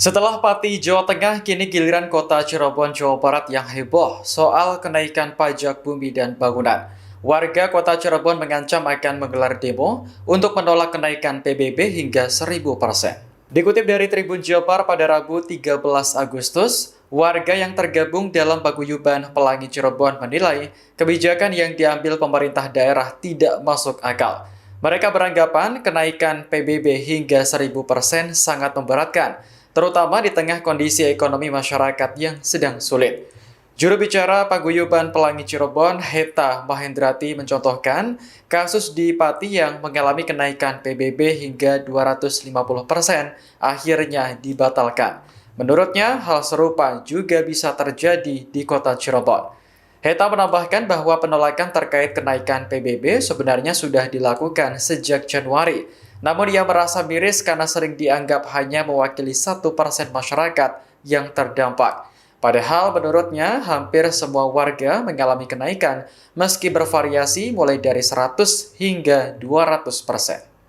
Setelah Pati, Jawa Tengah, kini giliran kota Cirebon, Jawa Barat yang heboh soal kenaikan pajak bumi dan bangunan. Warga kota Cirebon mengancam akan menggelar demo untuk menolak kenaikan PBB hingga 1000%. Dikutip dari Tribun Jabar pada Rabu 13 Agustus, warga yang tergabung dalam paguyuban Pelangi Cirebon menilai kebijakan yang diambil pemerintah daerah tidak masuk akal. Mereka beranggapan kenaikan PBB hingga 1000% sangat memberatkan, terutama di tengah kondisi ekonomi masyarakat yang sedang sulit. Juru bicara Paguyuban Pelangi Cirebon, Heta Mahendrati mencontohkan kasus di Pati yang mengalami kenaikan PBB hingga 250% akhirnya dibatalkan. Menurutnya, hal serupa juga bisa terjadi di kota Cirebon. Heta menambahkan bahwa penolakan terkait kenaikan PBB sebenarnya sudah dilakukan sejak Januari. Namun ia merasa miris karena sering dianggap hanya mewakili 1% masyarakat yang terdampak. Padahal menurutnya hampir semua warga mengalami kenaikan meski bervariasi mulai dari 100 hingga 200%.